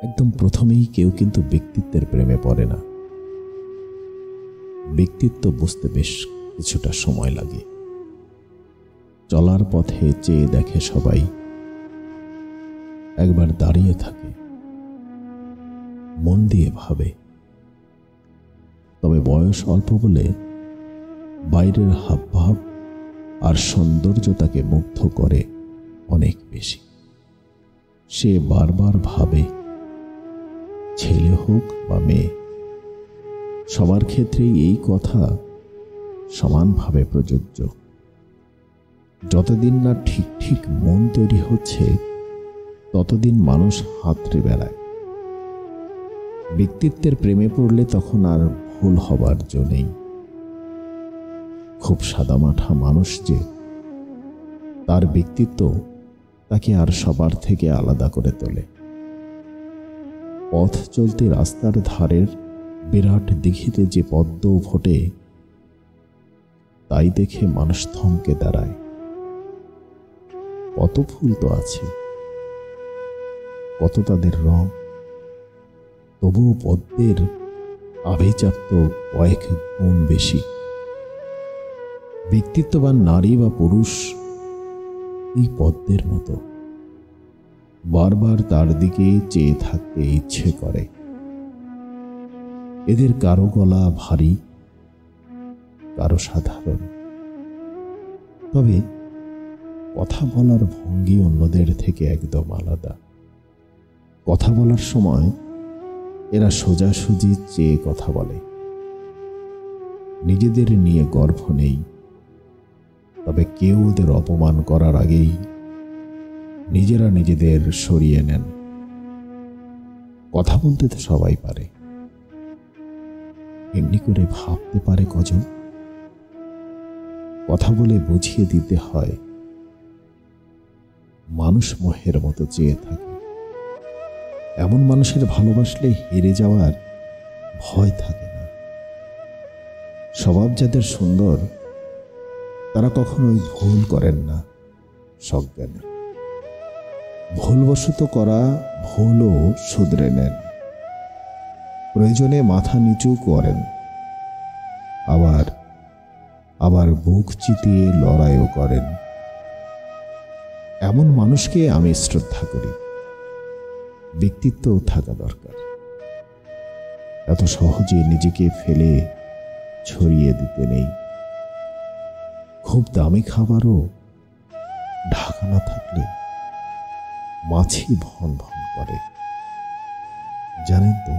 একদম প্রথমেই কেউ কিন্তু ব্যক্তিত্বের প্রেমে পড়ে না। ব্যক্তিত্ব বুঝতে বেশ কিছুটা সময় লাগে। চলার পথে চেয়ে দেখে সবাই, একবার দাঁড়িয়ে থাকে, মন দিয়ে ভাবে। তবে বয়স অল্প বলে বাইরের হাবভাব আর সৌন্দর্য তাকে মুগ্ধ করে অনেক বেশি। সে বারবার ভাবে, ছেলে হোক বা মেয়ে, সবার ক্ষেত্রেই এই কথা সমানভাবে প্রযোজ্য। যতদিন না ঠিক ঠিক মন তৈরি হচ্ছে, ততদিন মানুষ হাতড়ে বেড়ায়। ব্যক্তিত্বের প্রেমে পড়লে তখন আর ভুল হবার জো নেই। খুব সাদামাঠা মানুষ যে, তার ব্যক্তিত্ব তাকে আর সবার থেকে আলাদা করে তোলে। পথ চলতে রাস্তার ধারের বিরাট দিঘিতে যে পদ্ম ফোটে, তাই দেখে মানুষ থমকে দাঁড়ায়। কত ফুল তো আছে, কত তাদের রং, তবুও পদ্মের আভিজাত্য কয়েক গুণ বেশি। ব্যক্তিত্ববান নারী বা পুরুষ এই পদ্মের মতো, বারবার তার দিকে চেয়ে থাকতে ইচ্ছে করে। এদের কারো গলা ভারী, কারো সাধারণ, তবে কথা বলার ভঙ্গি অন্যদের থেকে একদম আলাদা। কথা বলার সময় এরা সোজাসুজি চেয়ে কথা বলে। নিজেদের নিয়ে গর্ব নেই, তবে কেউ ওদের অপমান করার আগেই নিজেরা নিজেদের সরিয়ে নেন। কথা বলতে তো সবাই পারে, এমনি করে ভাবতে পারে কজন? কথা বলে বুঝিয়ে দিতে হয়, মানুষ মোহের মতো চেয়ে থাকে। এমন মানুষের ভালোবাসলে হেরে যাওয়ার ভয় থাকে না। স্বভাব যাদের সুন্দর, তারা কখনোই ভুল করেন না সজ্ঞানে। ভুলবশত করা ভুলও শুধরে নেন, প্রয়োজনে মাথা নিচু করেন, আবার বুক চিতিয়ে লড়াইও করেন। এমন মানুষকে আমি শ্রদ্ধা করি। ব্যক্তিত্ব থাকা দরকার। এত সহজে নিজেকে ফেলে ছড়িয়ে দিতে নেই। খুব দামি খাবারও ঢাকা না থাকলে মাছি ভন ভন করে, জানেন তো?